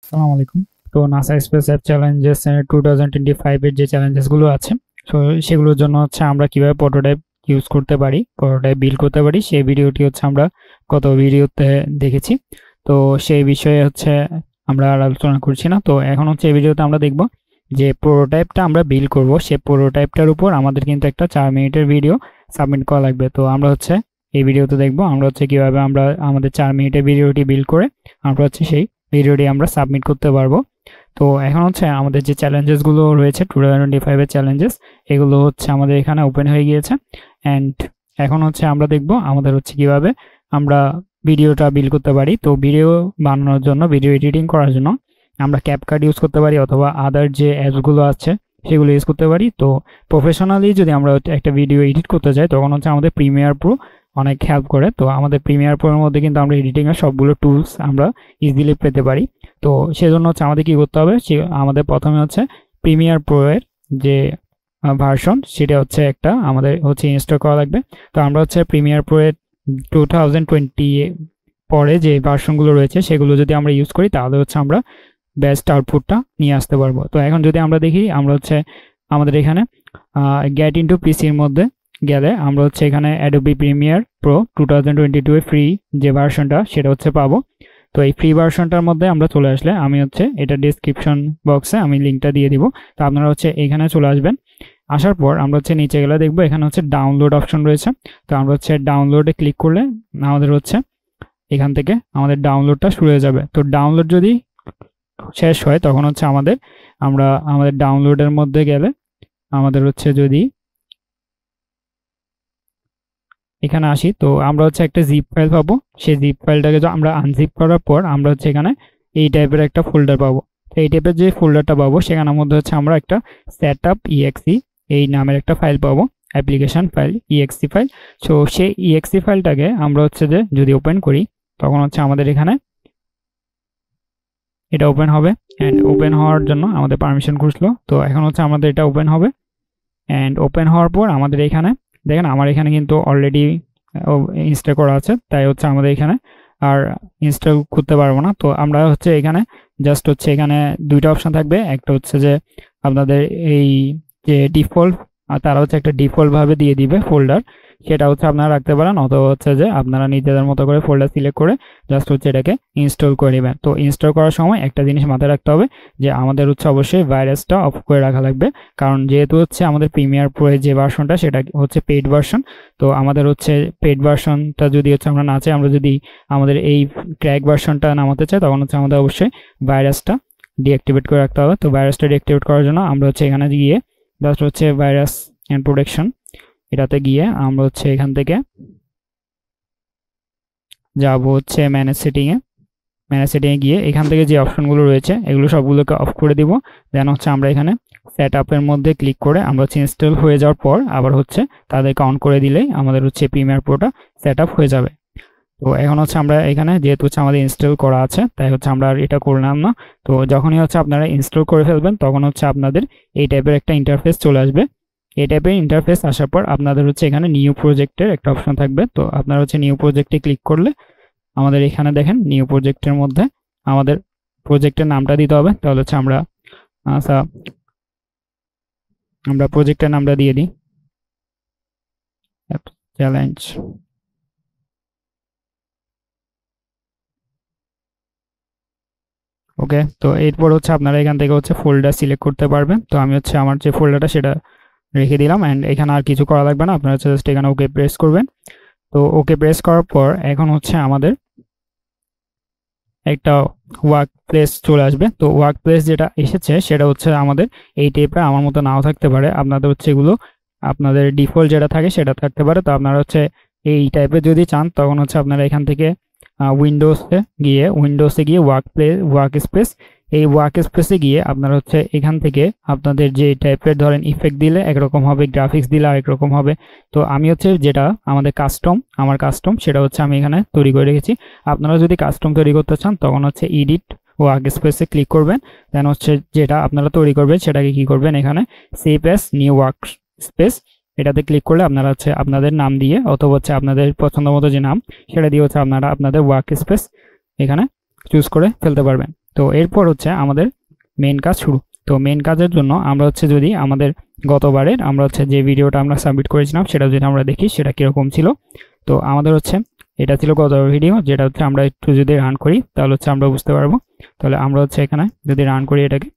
আসসালামু আলাইকুম। তো নাসা স্পেস অ্যাপ চ্যালেঞ্জেস 2025 এর যে চ্যালেঞ্জেস গুলো আছে, তো সেগুলোর জন্য আমরা কিভাবে প্রোটোটাইপ ইউজ করতে পারি, প্রোটোটাইপ বিল্ড করতে পারি, সেই ভিডিওটি আমরা গত ভিডিওতে দেখেছি। তো সেই বিষয়ে আমরা আর আলোচনা করছি না। তো এখন এই ভিডিওতে আমরা দেখব যে প্রোটোটাইপটা আমরা বিল্ড করব, সেই প্রোটোটাইপটার উপর আমাদের কিন্তু একটা 4 মিনিটের ভিডিও সাবমিট করা লাগবে। তো আমরা এই ভিডিওতে দেখব আমরা কিভাবে আমরা আমাদের 4 মিনিটের ভিডিওটি বিল্ড করে আমরা সেই ভিডিওটি আমরা সাবমিট করতে পারবো। তো এখন আমাদের যে চ্যালেঞ্জেস গুলো রয়েছে 2025 এর চ্যালেঞ্জেস, এগুলো আমাদের এখানে ওপেন হয়ে গিয়েছে। এন্ড এখন আমরা দেখব আমাদের কিভাবে আমরা ভিডিওটা বিল্ড করতে পারি। তো ভিডিও বানানোর জন্য, ভিডিও এডিটিং করার জন্য আমরা ক্যাপকাট ইউজ করতে পারি অথবা আদার যে অ্যাপস গুলো আছে সেগুলো ইউজ করতে পারি। তো প্রফেশনালি যদি আমরা একটা ভিডিও এডিট করতে চাই তখন আমাদের প্রিমিয়ার প্রো অনেক হেল্প করে। তো আমাদের প্রিমিয়ার প্রোর মধ্যে কিন্তু আমরা এডিটিং এর সবগুলো টুলস আমরা ইজিলি পেতে পারি। তো সেজন্য আমাদের কি করতে হবে, আমাদের প্রথমে প্রিমিয়ার প্রো এর যে ভার্সন সেটা একটা আমাদের ইনস্টল করা লাগবে। তো আমরা প্রিমিয়ার প্রো এর 2020 পরে যে ভার্সনগুলো রয়েছে সেগুলো যদি আমরা ইউজ করি তাহলে আমরা বেস্ট আউটপুটটা নিয়ে আসতে পারবো। তো এখন যদি আমরা দেখি, আমরা আমাদের এখানে গেট ইনটু পিসির মধ্যে গেলে আমরা এখানে অ্যাডোবি প্রিমিয়ার প্রো 2022 এর ফ্রি যে ভার্সনটা সেটা পাবো। তো এই ফ্রি ভার্সনটার মধ্যে আমরা চলে আসলে আমি এটা ডেসক্রিপশন বক্সে আমি লিঙ্কটা দিয়ে দিব। তো আপনারা এখানে চলে আসবেন। আসার পর আমরা নিচে গেলে দেখবো এখানে ডাউনলোড অপশন রয়েছে। তো আমরা ডাউনলোডে ক্লিক করলে আমাদের এখান থেকে আমাদের ডাউনলোডটা শুরু হয়ে যাবে। তো ডাউনলোড যদি শেষ হয় তখন আমরা আমাদের ডাউনলোডের মধ্যে গেলে আমাদের যদি এখানে আসি তো আমরা একটা জিপ ফাইল পাবো। সেই জিপ ফাইলটাকে আমরা আনজিপ করার পর আমরা এখানে এই টাইপের একটা ফোল্ডার পাবো। তো এই টাইপের যে ফোল্ডারটা পাবো সেখানের মধ্যে আমরা একটা সেটআপ ইএক্সি এই নামের একটা ফাইল পাবো, application file, exe file. So সেই ইএক্সি ফাইলটাকে আমরা যদি ওপেন করি তখন আমাদের এখানে এটা ওপেন হবে। অ্যান্ড ওপেন হওয়ার জন্য আমাদের পারমিশন খুঁজলো। তো এখন আমাদের এটা ওপেন হবে। অ্যান্ড ওপেন হওয়ার পর আমাদের এখানে দেখেন আমার এখানে কিন্তু অলরেডি ইনস্টল করা আছে, তাই আমাদের এখানে আর ইনস্টল করতে পারবো না। তো আমরা এখানে জাস্ট এখানে দুইটা অপশন থাকবে। একটা যে আপনাদের এই যে ডিফল্ট, তারা একটা ডিফল্ট ভাবে দিয়ে দিবে ফোল্ডার, সেটা আপনারা রাখতে পারেন, অথবা যে আপনারা নিজেদের মতো করে ফোল্ডার সিলেক্ট করে জাস্ট এটাকে ইনস্টল করে নেবেন। তো ইনস্টল করার সময় একটা জিনিস মাথায় রাখতে হবে যে আমাদের অবশ্যই ভাইরাসটা অফ করে রাখা লাগবে, কারণ যেহেতু আমাদের প্রিমিয়ার প্রো এর যে ভার্সনটা সেটা পেইড ভার্সন। তো আমাদের পেইড ভার্সনটা যদি আমরা না চাই, আমরা যদি আমাদের এই ক্র্যাক ভার্সনটা নামাতে চাই তখন আমাদের অবশ্যই ভাইরাসটা ডিঅ্যাক্টিভেট করে রাখতে হবে। তো ভাইরাসটা ডিঅ্যাক্টিভেট করার জন্য আমরা এখানে গিয়ে জাস্ট ভাইরাস এন্ড প্রোটেকশন এটাতে গিয়ে আমরা এখান থেকে যাব ম্যানেজ সেটিং এ গিয়ে এখান থেকে যে অপশনগুলো রয়েছে এগুলো সবগুলোকে অফ করে দিব। দেন আমরা এখানে সেট আপের মধ্যে ক্লিক করে আমরা ইনস্টল হয়ে যাওয়ার পর আবার তাদেরকে অন করে দিলেই আমাদের প্রিমিয়ার প্রোটা সেট আপ হয়ে যাবে। তো এখন আমরা এখানে যেহেতু আমাদের ইনস্টল করা আছে তাই আমরা আর এটা করলাম না। তো যখনই আপনারা ইনস্টল করে ফেলবেন তখন আপনাদের এই টাইপের একটা ইন্টারফেস চলে আসবে। এই টাইপের ইন্টারফেস আসার পর আপনাদের এখানে নিউ প্রজেক্টের একটা অপশন থাকবে। তো আপনারা নিউ প্রজেক্টে ক্লিক করলে আমাদের এখানে দেখেন নিউ প্রজেক্টের মধ্যে আমাদের প্রজেক্টের নামটা দিতে হবে। তাহলে আমরা প্রজেক্টের নামটা দিয়ে দিই চ্যালেঞ্জ। ওকে, তো এরপর আপনারা এখান থেকে ফোল্ডার সিলেক্ট করতে পারবেন। তো আমি আমার যে ফোল্ডারটা সেটা রেখে দিলাম। অ্যান্ড এখানে আর কিছু করা লাগবে না, আপনারা জাস্ট এখানে ওকে প্রেস করবেন। তো ওকে প্রেস করার পর এখন আমাদের একটা ওয়ার্ক প্লেস চলে আসবে। তো ওয়ার্ক প্লেস যেটা এসেছে সেটা আমাদের এই টাইপের, আমার মতো নাও থাকতে পারে, আপনাদের এগুলো আপনাদের ডিফল্ট যেটা থাকে সেটা থাকতে পারে। তো আপনারা এই টাইপের যদি চান তখন আপনারা এখান থেকে উইন্ডোজে গিয়ে ওয়ার্ক স্পেস, এই ওয়ার্ক স্পেসে গিয়ে আপনারা এখান থেকে আপনাদের যে টাইপের ধরেন ইফেক্ট দিলে একরকম হবে, গ্রাফিক্স দিলে আরেক রকম হবে। তো আমি যেটা আমাদের আমার কাস্টম সেটা আমি এখানে তৈরি করে রেখেছি। আপনারা যদি কাস্টম তৈরি করতে চান তখন এডিট ওয়ার্ক স্পেসে ক্লিক করবেন। দেন যেটা আপনারা তৈরি করবেন সেটাকে কি করবেন, এখানে save as new work space এটাতে ক্লিক করলে আপনারা আপনাদের নাম দিয়ে অথবা আপনাদের পছন্দ মতো যে নাম সেটা দিয়ে আপনারা আপনাদের ওয়ার্ক স্পেস এখানে চুজ করে ফেলতে পারবেন। তো এরপর হচ্ছে আমাদের মেন কাজ শুরু। তো মেন কাজের জন্য আমরা হচ্ছে যদি আমাদের গতবারের আমরা হচ্ছে যে ভিডিওটা আমরা সাবমিট করেছিলাম সেটা যদি আমরা দেখি সেটা কীরকম ছিল। তো আমাদের হচ্ছে এটা ছিল গত ভিডিও, যেটা হচ্ছে আমরা একটু যদি রান করি তাহলে হচ্ছে আমরা বুঝতে পারবো। তাহলে আমরা হচ্ছে এখানে যদি রান করি এটাকে,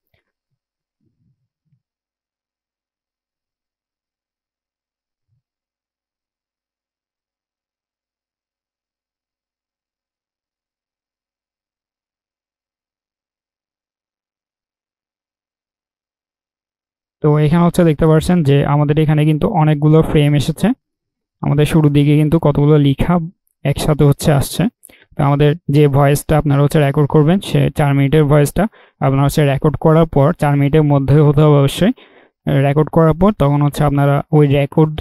তো এখানে হচ্ছে দেখতে পাচ্ছেন যে আমাদের এখানে কিন্তু অনেকগুলো ফ্রেম এসেছে। আমাদের শুরুর দিকে কিন্তু কতগুলো লেখা একসাথে হচ্ছে আসছে। তো আমাদের যে ভয়েসটা আপনারা হচ্ছে রেকর্ড করবেন সে 4 মিনিটের ভয়েসটা আপনারা হচ্ছে রেকর্ড করার পর 4 মিনিটের মধ্যে হতে হবে অবশ্যই। রেকর্ড করার পর তখন হচ্ছে আপনারা ওই রেকর্ড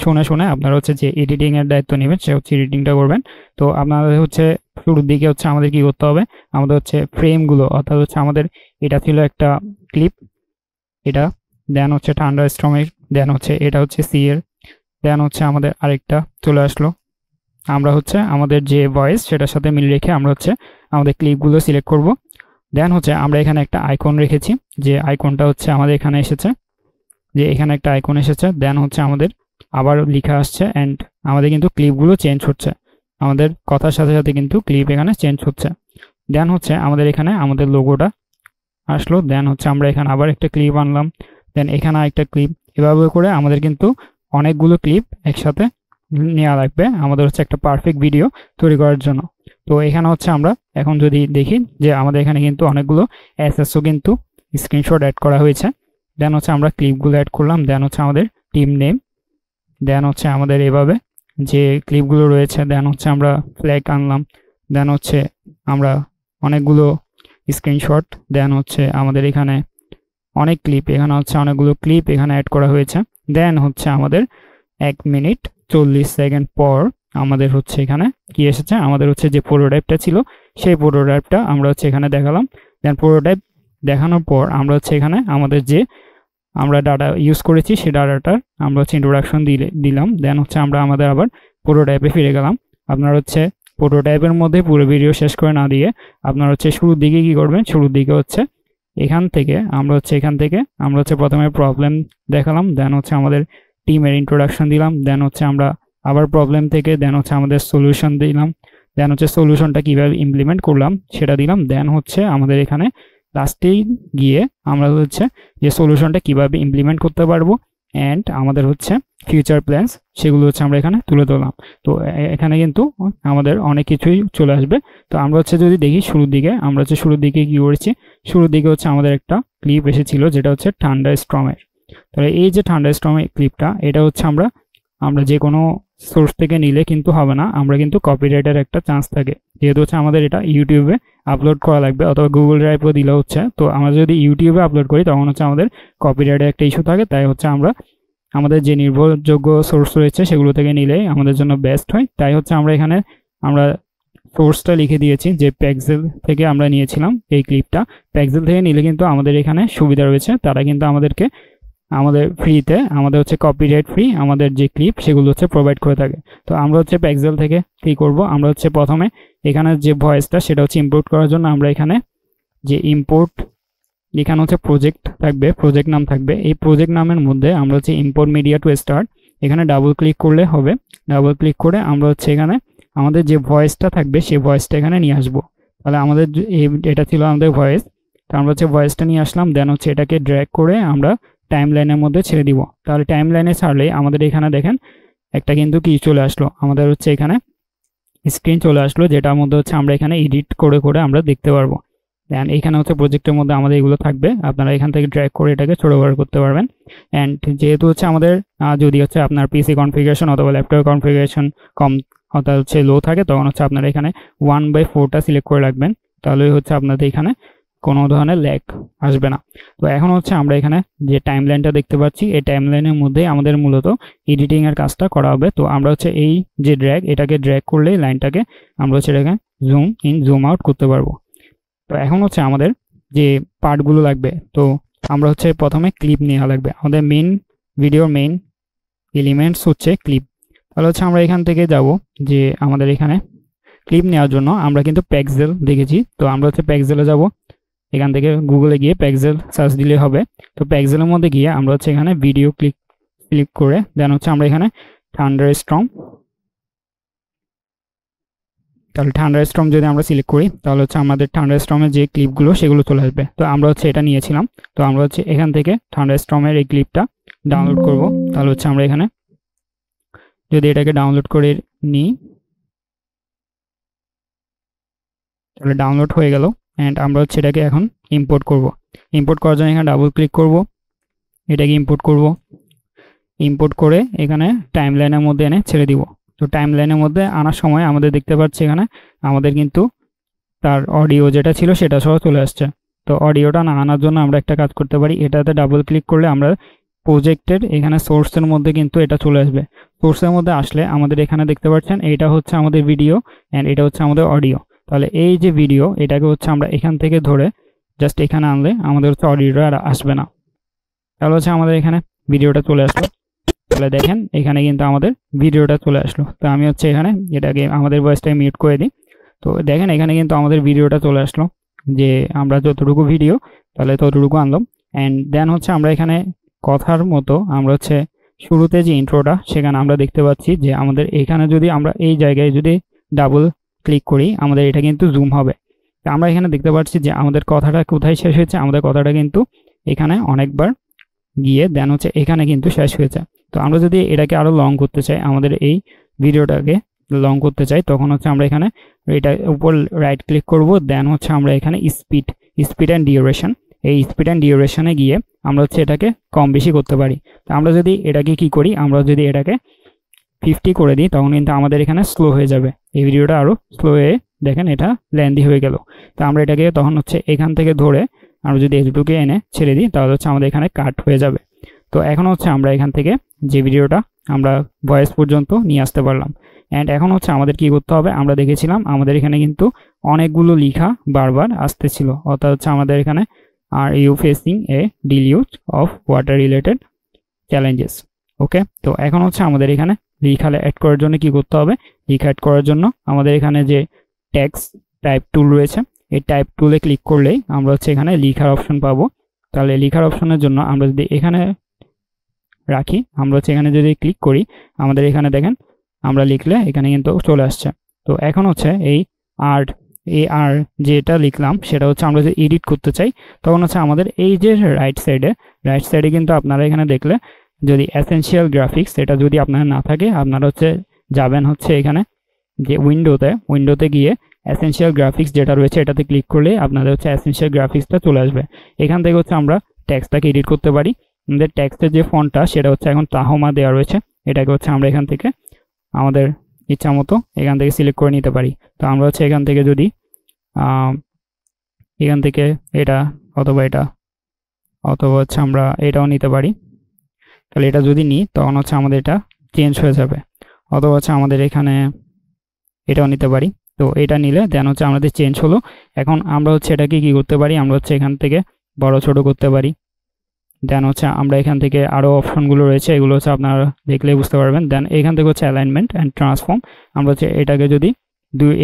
শুনে শুনে আপনারা হচ্ছে যে এডিটিং এর দায়িত্ব নেবেন, সে হচ্ছে এডিটিংটা করবেন। তো আপনাদের হচ্ছে শুরুর দিকে হচ্ছে আমাদের কি করতে হবে, আমাদের হচ্ছে ফ্রেমগুলো অর্থাৎ হচ্ছে আমাদের এটা ছিল একটা ক্লিপ, এটা দেন হচ্ছে থান্ডারস্টর্মের, দেন হচ্ছে এটা হচ্ছে সি এর, দেন হচ্ছে আমাদের আরেকটা চলে আসলো। আমরা হচ্ছে আমাদের যে ভয়েস সেটার সাথে মিল রেখে আমরা হচ্ছে আমাদের ক্লিপগুলো সিলেক্ট করব। দেন হচ্ছে আমরা এখানে একটা আইকন রেখেছি, যে আইকনটা হচ্ছে আমাদের এখানে এসেছে, যে এখানে একটা আইকন এসেছে। দেন হচ্ছে আমাদের আবার লেখা আসছে অ্যান্ড আমাদের কিন্তু ক্লিপগুলো চেঞ্জ হচ্ছে, আমাদের কথার সাথে সাথে কিন্তু ক্লিপ এখানে চেঞ্জ হচ্ছে। দেন হচ্ছে আমাদের এখানে আমাদের লোগোটা আসলো। দেন হচ্ছে আমরা এখানে আবার একটা ক্লিপ আনলাম, দেন এখানে একটা ক্লিপ, এভাবে করে আমাদের কিন্তু অনেকগুলো ক্লিপ একসাথে নেওয়া লাগবে আমাদের হচ্ছে একটা পারফেক্ট ভিডিও তৈরি করার জন্য। তো এখানে হচ্ছে আমরা এখন যদি দেখি যে আমাদের এখানে কিন্তু অনেকগুলো এসএসও কিন্তু স্ক্রিনশট অ্যাড করা হয়েছে। দেন হচ্ছে আমরা ক্লিপগুলো অ্যাড করলাম, দেন হচ্ছে আমাদের টিম নেম, দেন হচ্ছে আমাদের এভাবে যে ক্লিপগুলো রয়েছে, দেন হচ্ছে আমরা ফ্ল্যাগ আনলাম, দেন হচ্ছে আমরা অনেকগুলো স্ক্রিনশট, দেন হচ্ছে আমাদের এখানে অনেক ক্লিপ, এখানে হচ্ছে অনেকগুলো ক্লিপ এখানে অ্যাড করা হয়েছে। দেন হচ্ছে আমাদের 1 মিনিট 40 সেকেন্ড পর আমাদের হচ্ছে এখানে কি এসেছে, আমাদের হচ্ছে যে প্রোটোটাইপটা ছিল সেই প্রোটোটাইপটা আমরা হচ্ছে এখানে দেখালাম। দেন প্রোটোটাইপ দেখানোর পর আমরা হচ্ছে এখানে আমাদের যে আমরা ডাটা ইউজ করেছি সেই ডাটাটার আমরা হচ্ছে ইন্ট্রোডাকশন দিলাম। দেন হচ্ছে আমরা আমাদের আবার প্রোটোটাইপে ফিরে গেলাম। আপনারা হচ্ছে প্রোটোটাইপের মধ্যে পুরো ভিডিও শেষ করে না দিয়ে আপনারা হচ্ছে শুরুর দিকে কি করবেন, শুরুর দিকে হচ্ছে এখান থেকে আমরা হচ্ছে প্রথমে প্রবলেম দেখালাম, দেন হচ্ছে আমাদের টিমের ইন্ট্রোডাকশন দিলাম, দেন হচ্ছে আমরা আবার প্রবলেম থেকে দেন হচ্ছে আমাদের সলিউশন দিলাম, দেন হচ্ছে সলিউশনটা কিভাবে ইমপ্লিমেন্ট করলাম সেটা দিলাম। দেন হচ্ছে আমাদের এখানে লাস্টেই গিয়ে আমরা হচ্ছে যে সলিউশনটা কিভাবে ইমপ্লিমেন্ট করতে পারবো অ্যান্ড আমাদের হচ্ছে ফিউচার প্ল্যানস সেগুলো হচ্ছে আমরা এখানে তুলে ধরলাম। তো এখানে কিন্তু আমাদের অনেক কিছুই চলে আসবে। তো আমরা হচ্ছে যদি দেখি শুরুর দিকে, আমরা হচ্ছে শুরুর দিকে কি করেছি, শুরুর দিকে হচ্ছে আমাদের একটা ক্লিপ এসেছিল যেটা হচ্ছে থান্ডারস্টর্মের। তাহলে এই যে থান্ডারস্টর্মের ক্লিপটা এটা হচ্ছে আমরা যে কোনো সোর্স থেকে নিলে কিন্তু হবে না, আমরা কিন্তু কপিরাইটের একটা চান্স থাকে, যেহেতু হচ্ছে আমাদের এটা ইউটিউবে আপলোড করা লাগবে অথবা গুগল ড্রাইভও দিলে হচ্ছে। তো আমরা যদি ইউটিউবে আপলোড করি তখন হচ্ছে আমাদের কপিরাইটের একটা ইস্যু থাকে, তাই হচ্ছে আমরা আমাদের যে নির্ভরযোগ্য সোর্স রয়েছে সেগুলো থেকে নিলেই আমাদের জন্য বেস্ট হয়। তাই হচ্ছে আমরা এখানে আমরা সোর্সটা লিখে দিয়েছি যে পেক্সেল থেকে আমরা নিয়েছিলাম এই ক্লিপটা। পেক্সেল থেকে নিলে কিন্তু আমাদের এখানে সুবিধা রয়েছে, তারা কিন্তু আমাদেরকে আমাদের ফ্রিতে আমাদের হচ্ছে কপিরাইট ফ্রি আমাদের যে ক্লিপ সেগুলো হচ্ছে প্রোভাইড করে থাকে। তো আমরা হচ্ছে পেক্সেল থেকে কি করব, আমরা হচ্ছে প্রথমে এখানে যে ভয়েসটা সেটা হচ্ছে ইম্পোর্ট করার জন্য আমরা এখানে যে ইম্পোর্ট এখানে হচ্ছে প্রজেক্ট থাকবে, প্রজেক্ট নাম থাকবে, এই প্রজেক্ট নামের মধ্যে আমরা হচ্ছে ইম্পোর্ট মিডিয়া টু স্টার্ট এখানে ডাবল ক্লিক করলে হবে। ডাবল ক্লিক করে আমরা হচ্ছে এখানে আমাদের যে ভয়েসটা থাকবে সেই ভয়েসটা এখানে নিয়ে আসবো। তাহলে আমাদের এটা ছিল আমাদের ভয়েস, তো আমরা হচ্ছে ভয়েসটা নিয়ে আসলাম, দেন হচ্ছে এটাকে ড্র্যাগ করে আমরা টাইম লাইনের মধ্যে ছেড়ে দিব। তাহলে টাইম লাইনে ছাড়লে আমাদের এখানে দেখেন একটা কিন্তু কি চলে আসলো, আমাদের হচ্ছে এখানে স্ক্রিন চলে আসলো, যেটার মধ্যে হচ্ছে আমরা এখানে এডিট করে করে আমরা দেখতে পারবো। দেন এখানে হচ্ছে প্রজেক্টের মধ্যে আমাদের এগুলো থাকবে, আপনারা এখান থেকে ড্র্যাগ করে এটাকে ছোট বড় করতে পারবেন। অ্যান্ড যেহেতু হচ্ছে আমাদের যদি হচ্ছে আপনার পিসি কনফিগারেশন অথবা ল্যাপটপ কনফিগারেশন কম অর্থাৎ হচ্ছে লো থাকে তখন হচ্ছে আপনারা এখানে 1/4টা সিলেক্ট করে রাখবেন, তাহলেই হচ্ছে আপনাদের এখানে কোনো ধরনের ল্যাগ আসবে না। তো এখন হচ্ছে আমরা এখানে যে টাইম লাইনটা দেখতে পাচ্ছি এই টাইম লাইনের মধ্যে আমাদের মূলত এডিটিং এর কাজটা করা হবে। তো আমরা হচ্ছে এই যে ড্র্যাগ এটাকে ড্র্যাগ করলেই লাইনটাকে আমরা হচ্ছে এটাকে জুম ইন জুম আউট করতে পারবো। তো এখন হচ্ছে আমাদের যে পার্টগুলো লাগবে, তো আমরা হচ্ছে প্রথমে ক্লিপ নেওয়া লাগবে, আমাদের মেইন ভিডিওর মেইন এলিমেন্টস হচ্ছে ক্লিপ। তাহলে হচ্ছে আমরা এখান থেকে যাব যে আমাদের এখানে ক্লিপ নেওয়ার জন্য আমরা কিন্তু পেক্সেল দেখেছি, তো আমরা হচ্ছে পেক্সেলে যাব। এখান থেকে গুগলে গিয়ে পেক্সেল সার্চ দিলে হবে। তো পেক্সেলের মধ্যে গিয়ে আমরা হচ্ছে এখানে ভিডিও ক্লিক করে দেন হচ্ছে আমরা এখানে থান্ডারস্টর্ম, তাহলে থান্ডারস্টর্ম যদি আমরা সিলেক্ট করি তাহলে হচ্ছে আমাদের থান্ডারস্টর্মের যে ক্লিপগুলো সেগুলো চলে আসবে। তো আমরা হচ্ছে এটা নিয়েছিলাম, তো আমরা হচ্ছে এখান থেকে থান্ডারস্টর্মের এই ক্লিপটা ডাউনলোড করব। তাহলে হচ্ছে আমরা এখানে যদি এটাকে ডাউনলোড করে নিই তাহলে ডাউনলোড হয়ে গেল। অ্যান্ড আমরা হচ্ছে এটাকে এখন ইম্পোর্ট করব। ইম্পোর্ট করার জন্য এখানে ডাবল ক্লিক করব, এটাকে ইম্পোর্ট করব। ইম্পোর্ট করে এখানে টাইমলাইনের মধ্যে এনে ছেড়ে দিব। তো টাইমলাইনের মধ্যে আনার সময় আমাদের দেখতে পাচ্ছি এখানে আমাদের কিন্তু তার অডিও যেটা ছিল সেটা সহ চলে আসছে। তো অডিওটা না আনার জন্য আমরা একটা কাজ করতে পারি, এটাতে ডাবল ক্লিক করলে আমরা প্রজেক্টের এখানে সোর্সের মধ্যে কিন্তু এটা চলে আসবে। সোর্সের মধ্যে আসলে আমাদের এখানে দেখতে পাচ্ছেন এটা হচ্ছে আমাদের ভিডিও অ্যান্ড এটা হচ্ছে আমাদের অডিও। তাহলে এই যে ভিডিও এটাকে হচ্ছে আমরা এখান থেকে ধরে জাস্ট এখানে আনলে আমাদের হচ্ছে অডিওটা আর আসবে না। তাহলে হচ্ছে আমাদের এখানে ভিডিওটা চলে আসলো। তাহলে দেখেন এখানে কিন্তু আমাদের ভিডিওটা চলে আসলো। তো আমি হচ্ছে এখানে এটাকে আমাদের ভয়েসটাকে মিউট করে দিই। তো দেখেন এখানে কিন্তু আমাদের ভিডিওটা চলে আসলো, যে আমরা যতটুকু ভিডিও তাহলে ততটুকু আনলাম। অ্যান্ড দেন হচ্ছে আমরা এখানে কথার মতো আমরা হচ্ছে শুরুতে যে ইন্ট্রোটা সেখানে আমরা দেখতে পাচ্ছি যে আমাদের এখানে যদি আমরা এই জায়গায় যদি ডাবল ক্লিক করি আমাদের এটা কিন্তু জুম হবে। তো আমরা এখানে দেখতে পাচ্ছি যে আমাদের কথাটা কোথায় শেষ হয়েছে, আমাদের কথাটা কিন্তু এখানে অনেকবার গিয়ে দেন হচ্ছে এখানে কিন্তু শেষ হয়েছে। তো আমরা যদি এটাকে আরো লং করতে চাই, আমাদের এই ভিডিওটাকে লং করতে চাই, তখন হচ্ছে আমরা এখানে এটা উপর রাইট ক্লিক করব। দেন হচ্ছে আমরা এখানে স্পিড অ্যান্ড ডিউরেশন, এই স্পিড অ্যান্ড ডিউরেশনে গিয়ে আমরা হচ্ছে এটাকে কম বেশি করতে পারি। তো আমরা যদি এটাকে কি করি, আমরা যদি এটাকে 50 করে দিই তখন কিন্তু আমাদের এখানে স্লো হয়ে যাবে, এই ভিডিওটা আরো স্লো হয়ে দেখেন এটা লেন্দি হয়ে গেল। তো আমরা এটাকে তখন হচ্ছে এখান থেকে ধরে আমরা যদি এটুকুকে এনে ছেড়ে দিই তাহলে হচ্ছে আমাদের এখানে কাট হয়ে যাবে। তো এখন হচ্ছে আমরা এখান থেকে যে ভিডিওটা আমরা ভয়েস পর্যন্ত নিয়ে আসতে পারলাম। অ্যান্ড এখন হচ্ছে আমাদের কি করতে হবে, আমরা দেখেছিলাম আমাদের এখানে কিন্তু অনেকগুলো লেখা বারবার আসতেছিল, অর্থাৎ হচ্ছে আমাদের এখানে are you facing a deluge of water related challenges. Okay, তো এখন হচ্ছে আমাদের এখানে লেখা অ্যাড করার জন্য কি করতে হবে, লেখা অ্যাড করার জন্য আমাদের এখানে যে টেক্সট টাইপ টুল রয়েছে এই টাইপ টুলে ক্লিক করলেই আমরা হচ্ছে এখানে লেখার অপশন পাবো। তাহলে লেখার অপশনের জন্য আমরা যদি এখানে রাখি, আমরা হচ্ছে এখানে যদি ক্লিক করি আমাদের এখানে দেখেন আমরা লিখলে এখানে কিন্তু চলে আসছে। তো এখন হচ্ছে এই আর যেটা লিখলাম সেটা হচ্ছে আমরা যদি এডিট করতে চাই তখন হচ্ছে আমাদের এই যে রাইট সাইডে কিন্তু আপনারা এখানে দেখলে যদি এসেনশিয়াল গ্রাফিক্স এটা যদি আপনার না থাকে আপনারা হচ্ছে যাবেন হচ্ছে এখানে যে উইন্ডোতে গিয়ে এসেনশিয়াল গ্রাফিক্স যেটা রয়েছে এটাতে ক্লিক করলে আপনাদের হচ্ছে এসেনশিয়াল গ্রাফিক্সটা চলে আসবে। এখান থেকে হচ্ছে আমরা টেক্সটটাকে এডিট করতে পারি। আমাদের টেক্সটের যে ফন্টটা সেটা হচ্ছে এখন তাহমা দেওয়া রয়েছে, এটাকে হচ্ছে আমরা এখান থেকে আমাদের ইচ্ছা মতো এখান থেকে সিলেক্ট করে নিতে পারি। তো আমরা হচ্ছে এখান থেকে যদি এখান থেকে এটা অথবা হচ্ছে আমরা এটাও নিতে পারি। তাহলে এটা যদি নিই তখন হচ্ছে আমাদের এটা চেঞ্জ হয়ে যাবে, অথবা হচ্ছে আমাদের এখানে এটাও নিতে পারি। তো এটা নিলে দেন হচ্ছে আমাদের চেঞ্জ হলো। এখন আমরা হচ্ছে এটাকে কি করতে পারি, আমরা হচ্ছে এখান থেকে বড় ছোট করতে পারি। দেন হচ্ছে আমরা এখান থেকে আরও অপশনগুলো রয়েছে এগুলো হচ্ছে আপনারা দেখলে বুঝতে পারবেন। দেন এখান থেকে হচ্ছে অ্যালাইনমেন্ট অ্যান্ড ট্রান্সফর্ম, আমরা হচ্ছে এটাকে যদি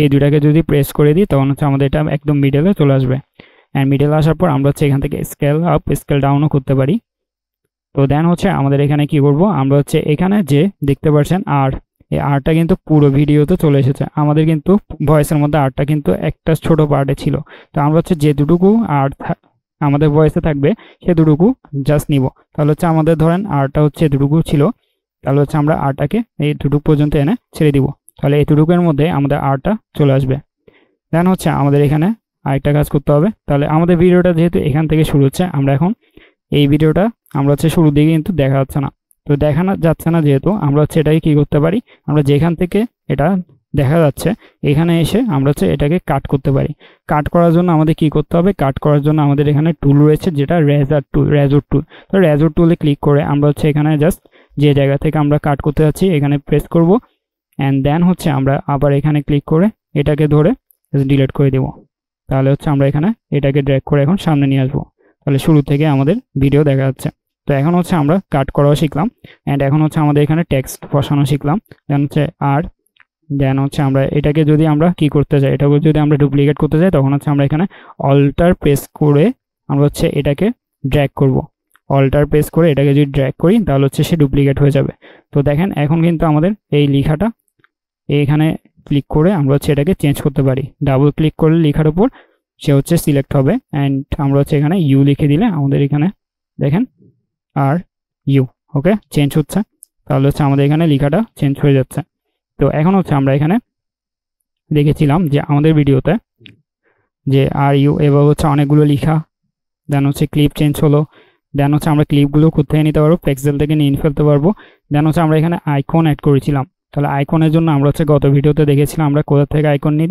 এই দুইটাকে যদি প্রেস করে দিই তখন হচ্ছে আমাদের এটা একদম মিডলে চলে আসবে। অ্যান্ড মিডলে আসার পর আমরা হচ্ছে এখান থেকে স্কেল আপ স্কেল ডাউনও করতে পারি। তো দেন হচ্ছে আমাদের এখানে কি করব, আমরা হচ্ছে এখানে যে দেখতে পাচ্ছেন এই আরটা কিন্তু পুরো ভিডিওতে চলে এসেছে। আমাদের কিন্তু ভয়েসের মধ্যে আরটা কিন্তু একটা ছোট পার্টে ছিল। তো আমরা হচ্ছে যে দুটুকু আর আমাদের ভয়েসে থাকবে সে দুটুকু জাস্ট নিব। তাহলে হচ্ছে আমাদের ধরেন আরটা হচ্ছে এতটুকু ছিল, তাহলে হচ্ছে আমরা আরটাকে এই দুটুকু পর্যন্ত এনে ছেড়ে দিব। তাহলে এতটুকুর মধ্যে আমাদের আরটা চলে আসবে। দেন হচ্ছে আমাদের এখানে আরেকটা কাজ করতে হবে। তাহলে আমাদের ভিডিওটা যেহেতু এখান থেকে শুরু হচ্ছে, আমরা এখন এই ভিডিওটা আমরা হচ্ছে শুরুর দিকে কিন্তু দেখা যাচ্ছে না। তো দেখানো যাচ্ছে না যেহেতু আমরা হচ্ছে এটাকে কি করতে পারি, আমরা যেখান থেকে এটা দেখা যাচ্ছে এখানে এসে আমরা হচ্ছে এটাকে কাট করতে পারি। কাট করার জন্য আমাদের কি করতে হবে, কাট করার জন্য আমাদের এখানে টুল রয়েছে যেটা রেজর টুল। তো রেজর টুলে ক্লিক করে আমরা হচ্ছে এখানে জাস্ট যে জায়গা থেকে আমরা কাট করতে যাচ্ছি এখানে প্রেস করব। অ্যান্ড দেন হচ্ছে আমরা আবার এখানে ক্লিক করে এটাকে ধরে ডিলিট করে দেব। তাহলে হচ্ছে আমরা এখানে এটাকে ড্র্যাগ করে এখন সামনে নিয়ে আসবো। তাহলে শুরু থেকে আমাদের ভিডিও দেখা যাচ্ছে। তো এখন হচ্ছে আমরা কাট করাও শিখলাম। অ্যান্ড এখন হচ্ছে আমাদের এখানে টেক্সট বসানো শিখলাম। দেন হচ্ছে আর দেন হচ্ছে আমরা এটাকে যদি আমরা কি করতে চাই, এটাকে যদি আমরা ডুপ্লিকেট করতে চাই তখন হচ্ছে আমরা এখানে অল্টার প্রেস করে আমরা হচ্ছে এটাকে ড্র্যাগ করব। অল্টার প্রেস করে এটাকে যদি ড্র্যাগ করি তাহলে হচ্ছে সে ডুপ্লিকেট হয়ে যাবে। তো দেখেন এখন কিন্তু আমাদের এই লেখাটা এইখানে ক্লিক করে আমরা হচ্ছে এটাকে চেঞ্জ করতে পারি। ডাবল ক্লিক করলে লেখার উপর সে হচ্ছে সিলেক্ট হবে অ্যান্ড আমরা হচ্ছে এখানে ইউ লিখে দিলে আমাদের এখানে দেখেন আর ইউ ওকে চেঞ্জ হচ্ছে। তাহলে হচ্ছে আমাদের এখানে লেখাটা চেঞ্জ হয়ে যাচ্ছে। তো এখন হচ্ছে আমরা এখানে দেখেছিলাম যে আমাদের ভিডিওতে যে আর ইউ এবার হচ্ছে অনেকগুলো লেখা, দেন হচ্ছে ক্লিপ চেঞ্জ হলো, দেন হচ্ছে আমরা ক্লিপগুলো কোথায় নিতে পারবো, পেক্সেল থেকে নিয়ে ফেলতে পারবো। দেন হচ্ছে আমরা এখানে আইকন অ্যাড করেছিলাম। তাহলে আইকনের জন্য আমরা হচ্ছে গত ভিডিওতে দেখেছিলাম আমরা কোথা থেকে আইকন নিই।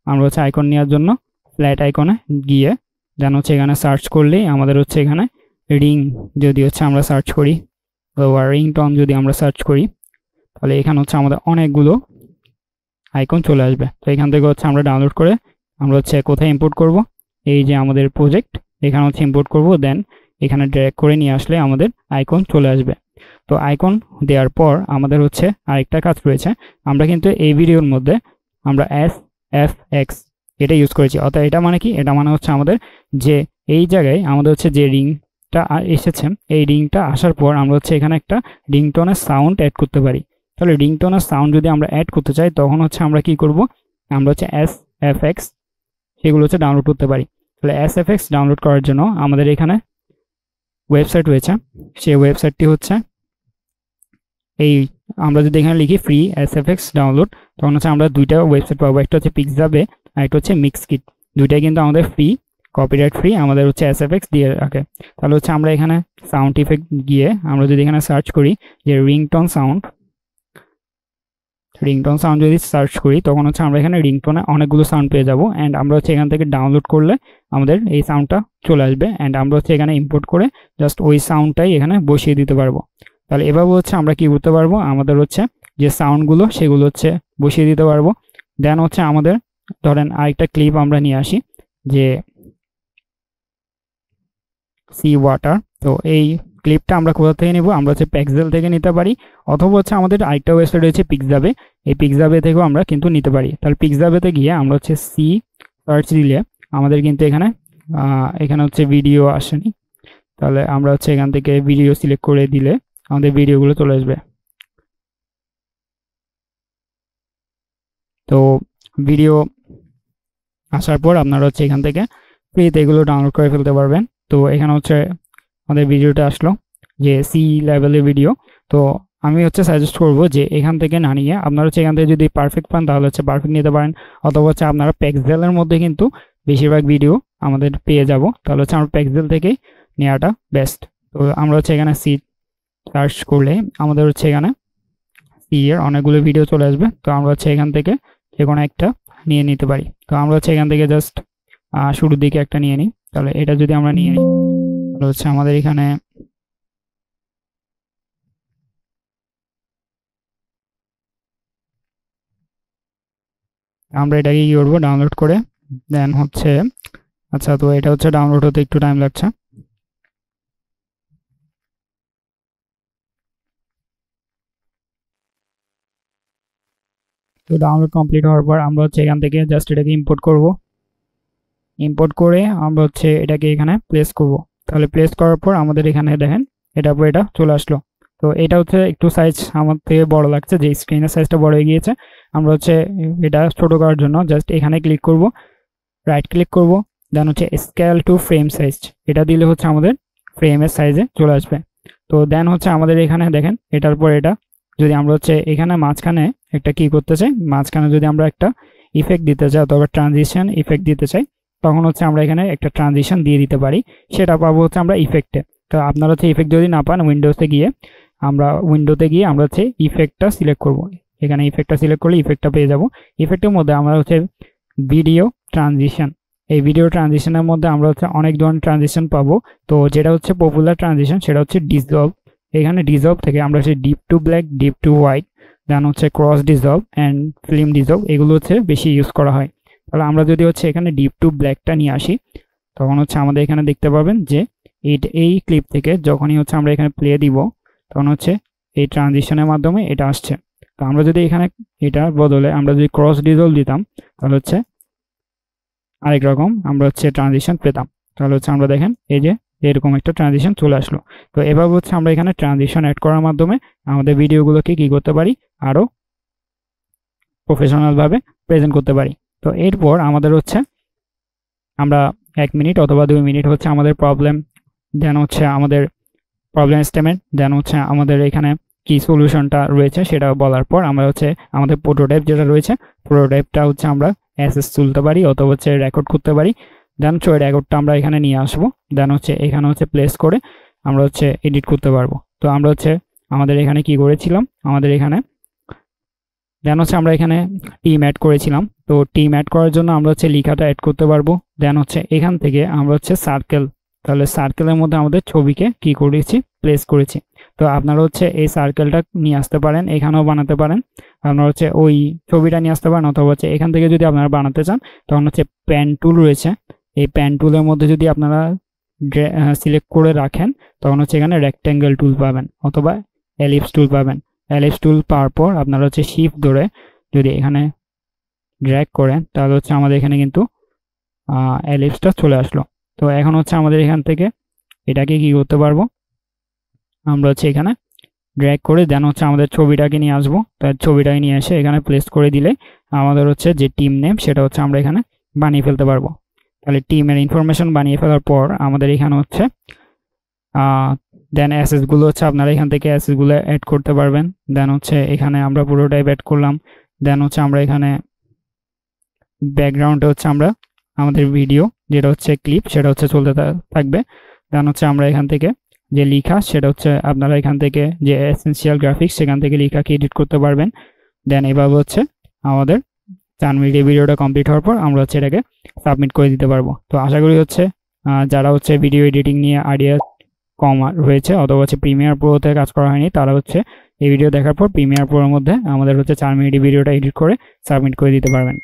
আমরা হচ্ছে আইকন নেওয়ার জন্য ফ্ল্যাট আইকনে গিয়ে দেন হচ্ছে এখানে সার্চ করলেই আমাদের হচ্ছে এখানে রিং যদি হচ্ছে আমরা সার্চ করি বা রিংটন যদি আমরা সার্চ করি তাহলে এখানে হচ্ছে আমাদের অনেকগুলো আইকন চলে আসবে। তো এখান থেকে হচ্ছে আমরা ডাউনলোড করে আমরা হচ্ছে কোথায় ইম্পোর্ট করব, এই যে আমাদের প্রজেক্ট এখানে হচ্ছে ইম্পোর্ট করব, দেন এখানে ড্র্যাগ করে নিয়ে আসলে আমাদের আইকন চলে আসবে। তো আইকন দেওয়ার পর আমাদের হচ্ছে আরেকটা কাজ রয়েছে। আমরা কিন্তু এই ভিডিওর মধ্যে আমরা SFX এটা ইউজ করেছি। অর্থাৎ এটা মানে কি, এটা মানে হচ্ছে আমাদের যে এই জায়গায় আমাদের হচ্ছে যে রিংটা এসেছে এই রিংটা আসার পর আমরা হচ্ছে এখানে একটা রিংটোনের সাউন্ড অ্যাড করতে পারি। তাহলে রিংটোনের সাউন্ড যদি আমরা অ্যাড করতে চাই তখন হচ্ছে আমরা কি করব, আমরা হচ্ছে SFX সেগুলো হচ্ছে ডাউনলোড করতে পারি। তাহলে SFX ডাউনলোড করার জন্য আমাদের এখানে ওয়েবসাইট রয়েছে। সেই ওয়েবসাইটটি হচ্ছে এই, আমরা যদি এখানে লিখি ফ্রি SFX ডাউনলোড তখন হচ্ছে আমরা দুইটা ওয়েবসাইট পাবো, একটা হচ্ছে পিক্সাবে আর একটা হচ্ছে মিক্সকিট। দুইটাই কিন্তু আমাদের ফ্রি, কপিরাইট ফ্রি, আমাদের হচ্ছে SFX দিয়ে রাখে। তাহলে হচ্ছে আমরা এখানে সাউন্ড ইফেক্ট গিয়ে আমরা যদি এখানে সার্চ করি যে রিংটোন সাউন্ড যদি সার্চ করি তখন হচ্ছে আমরা এখানে রিংটোনে অনেকগুলো সাউন্ড পেয়ে যাবো অ্যান্ড আমরা হচ্ছে এখান থেকে ডাউনলোড করলে আমাদের এই সাউন্ডটা চলে আসবে অ্যান্ড আমরা হচ্ছে এখানে ইম্পোর্ট করে জাস্ট ওই সাউন্ডটাই এখানে বসিয়ে দিতে পারবো। তাহলে এভাবে হচ্ছে আমরা কি করতে পারবো, আমাদের হচ্ছে যে সাউন্ডগুলো সেগুলো হচ্ছে বসিয়ে দিতে পারবো। দেন হচ্ছে আমাদের ধরেন আরেকটা ক্লিপ আমরা নিয়ে আসি যে সি ওয়াটার। তো এই ক্লিপটা আমরা কোথা থেকে নিব, আমরা হচ্ছে পেক্সেল থেকে নিতে পারি অথবা হচ্ছে আমাদের আরেকটা ওয়েবসাইট রয়েছে পিক্সাবে, এই পিক্সাবে থেকেও আমরা কিন্তু নিতে পারি। তাহলে পিক্সাবেতে গিয়ে আমরা হচ্ছে সি সার্চ দিলে আমাদের কিন্তু এখানে হচ্ছে ভিডিও আসেনি। তাহলে আমরা হচ্ছে এখান থেকে ভিডিও সিলেক্ট করে দিলে আমাদের ভিডিওগুলো চলে আসবে। তো ভিডিও আসার পর আপনারা হচ্ছে এখান থেকে ফ্রিতে এগুলো ডাউনলোড করে ফেলতে পারবেন। তো এখানে হচ্ছে আমাদের ভিডিওটা আসলো যে সি লেভেলের ভিডিও। তো আমি হচ্ছে সাজেস্ট করবো যে এখান থেকে না নিয়ে আপনারা হচ্ছে এখান থেকে যদি পারফেক্ট পান তাহলে হচ্ছে পারফেক্ট নিতে পারেন, অথবা হচ্ছে আপনারা পেক্সেলের মধ্যে কিন্তু বেশিরভাগ ভিডিও আমাদের পেয়ে যাব। তাহলে হচ্ছে আমরা পেক্সেল থেকেই নেওয়াটা বেস্ট। তো আমরা হচ্ছে এখানে সি সার্চ করলে আমাদের হচ্ছে এখানে সি এর অনেকগুলো ভিডিও চলে আসবে। তো আমরা হচ্ছে এখান থেকে যে কোনো একটা নিয়ে নিতে পারি। তো আমরা হচ্ছে এখান থেকে জাস্ট শুরুর দিকে একটা নিয়ে নিই। তাহলে এটা যদি আমরা নিয়ে নিই তাহলে হচ্ছে আমাদের এখানে আমরা এটাকে কি করবো, ডাউনলোড করে দেন হচ্ছে আচ্ছা, তো এটা হচ্ছে ডাউনলোড হতে একটু টাইম লাগছে। তো ডাউনলোড কমপ্লিট হওয়ার পর আমরা হচ্ছে এখান থেকে জাস্ট এটাকে ইম্পোর্ট করব। ইম্পোর্ট করে আমরা হচ্ছে এটাকে এখানে প্লেস করব। তাহলে প্লেস করার পর আমাদের এখানে দেখেন এটার পর এটা চলে আসলো। তো এটা হচ্ছে একটু সাইজ আমার থেকে বড় লাগছে, যে স্ক্রিনের সাইজটা বড় হয়ে গিয়েছে। আমরা হচ্ছে এটা ছোট করার জন্য জাস্ট এখানে ক্লিক করব, রাইট ক্লিক করব, দেন হচ্ছে স্কেল টু ফ্রেম সাইজ এটা দিলে হচ্ছে আমাদের ফ্রেমের সাইজে চলে আসবে। তো দেন হচ্ছে আমাদের এখানে দেখেন এটার পর এটা যদি আমরা হচ্ছে এখানে মাঝখানে একটা কি করতে চাই, মাঝখানে যদি আমরা একটা ইফেক্ট দিতে চাই অথবা ট্রানজিশন ইফেক্ট দিতে চাই তখন হচ্ছে আমরা এখানে একটা ট্রানজিশন দিয়ে দিতে পারি, সেটা পাবো হচ্ছে আমরা ইফেক্টে। তো আপনারা হচ্ছে ইফেক্ট যদি না পান উইন্ডোতে গিয়ে আমরা হচ্ছে ইফেক্টটা সিলেক্ট করব। এখানে ইফেক্টটা সিলেক্ট করলে ইফেক্টটা পেয়ে যাব। ইফেক্টের মধ্যে আমরা হচ্ছে ভিডিও ট্রানজিশন, এই ভিডিও ট্রানজিশনের মধ্যে আমরা হচ্ছে অনেক ধরনের ট্রানজিশন পাবো। তো যেটা হচ্ছে পপুলার ট্রানজিশন সেটা হচ্ছে ডিসলভ। এখানে ডিসলভ থেকে আমরা হচ্ছে dip to black, dip to white, then হচ্ছে cross dissolve and film dissolve, এগুলো হচ্ছে বেশি ইউজ করা হয়। তাহলে আমরা যদি হচ্ছে এখানে ডিপ টু ব্ল্যাকটা নিয়ে আসি তখন হচ্ছে আমাদের এখানে দেখতে পাবেন যে এই ক্লিপ থেকে যখনই হচ্ছে আমরা এখানে প্লে দিব তখন হচ্ছে এই ট্রানজিশনের মাধ্যমে এটা আসছে। তো আমরা যদি এখানে এটার বদলে আমরা যদি ক্রস ডিজলভ দিতাম তাহলে হচ্ছে আরেক রকম আমরা হচ্ছে ট্রানজিশন পেতাম। তাহলে হচ্ছে আমরা দেখেন এই যে এরকম একটা ট্রানজিশন চলে আসলো। তো এভাবে হচ্ছে আমরা এখানে ট্রানজিশন অ্যাড করার মাধ্যমে আমাদের ভিডিওগুলোকে কি করতে পারি, আরো প্রফেশনাল ভাবে প্রেজেন্ট করতে পারি। তো এরপর আমাদের হচ্ছে আমরা 1 মিনিট অথবা 2 মিনিট হচ্ছে আমাদের প্রবলেম, দেন হচ্ছে আমাদের প্রবলেম স্টেটমেন্ট, দেন হচ্ছে আমাদের এখানে কি সলিউশনটা রয়েছে সেটা বলার পর আমরা হচ্ছে আমাদের প্রোটোটাইপ যেটা রয়েছে প্রোটোটাইপটা হচ্ছে আমরা অ্যাসেস তুলতে পারি অথবা হচ্ছে রেকর্ড করতে পারি। দেন হচ্ছে ওই রেকর্ডটা আমরা এখানে নিয়ে আসবো, দেন হচ্ছে এখানে হচ্ছে প্লেস করে আমরা হচ্ছে এডিট করতে পারবো। তো আমরা হচ্ছে আমাদের এখানে কি করেছিলাম, আমাদের এখানে দেন হচ্ছে আমরা এখানে টিম অ্যাড করেছিলাম। তো টিম অ্যাড করার জন্য আমরা হচ্ছে লেখাটা অ্যাড করতে পারবো। দেন হচ্ছে এখান থেকে আমরা হচ্ছে সার্কেল, তাহলে সার্কেলের মধ্যে আমাদের ছবিকে কি করেছি, প্লেস করেছি। তো আপনারা হচ্ছে এই সার্কেলটা নিয়ে আসতে পারেন, এখানেও বানাতে পারেন, আপনারা হচ্ছে ওই ছবিটা নিয়ে আসতে পারেন, অথবা হচ্ছে এখান থেকে যদি আপনারা বানাতে চান তখন হচ্ছে প্যান টুল রয়েছে, এই প্যান টুলের মধ্যে যদি আপনারা সিলেক্ট করে রাখেন তখন হচ্ছে এখানে রেক্ট্যাঙ্গেল টুল পাবেন অথবা এলিপস টুল পাবেন। এলিপস টুল পাওয়ার পর আপনারা হচ্ছে শিফট ধরে যদি এখানে ড্র্যাগ করেন তাহলে হচ্ছে আমাদের এখানে কিন্তু এলিপসটা চলে আসলো। তো এখন হচ্ছে আমাদের এখান থেকে এটাকে কি করতে পারবো, আমরা হচ্ছে এখানে ড্র্যাগ করে দেন হচ্ছে আমাদের ছবিটাকে নিয়ে আসবো, তার ছবিটাকে নিয়ে এসে এখানে প্লেস করে দিলে আমাদের হচ্ছে যে টিম নেম সেটা হচ্ছে আমরা এখানে বানিয়ে ফেলতে পারবো। তাহলে টিমের ইনফরমেশন বানিয়ে ফেলার পর আমাদের এখানে হচ্ছে দেন অ্যাসেসগুলো হচ্ছে আপনারা এখান থেকে অ্যাসেসগুলো অ্যাড করতে পারবেন। দেন হচ্ছে এখানে আমরা পুরোটাই অ্যাড করলাম, দেন হচ্ছে আমরা এখানে ব্যাকগ্রাউন্ডে হচ্ছে আমরা আমাদের ভিডিও যেটা হচ্ছে ক্লিপ সেটা হচ্ছে চলতে থাকবে। দেন হচ্ছে আমরা এখান থেকে যে লেখা সেটা হচ্ছে আপনারা এখান থেকে যে এসেনশিয়াল গ্রাফিক্স সেখান থেকে লেখাকে এডিট করতে পারবেন। দেন এভাবে হচ্ছে আমাদের 4 মিনিটের ভিডিওটা কমপ্লিট হওয়ার পর আমরা হচ্ছে এটাকে সাবমিট করে দিতে পারবো। তো আশা করি হচ্ছে যারা হচ্ছে ভিডিও এডিটিং নিয়ে আইডিয়া কম রয়েছে অথবা হচ্ছে প্রিমিয়ার প্রোতে কাজ করা হয়নি তারা হচ্ছে এই ভিডিও দেখার পর প্রিমিয়ার প্রোর মধ্যে আমাদের হচ্ছে 4 মিনিটের ভিডিওটা এডিট করে সাবমিট করে দিতে পারবেন।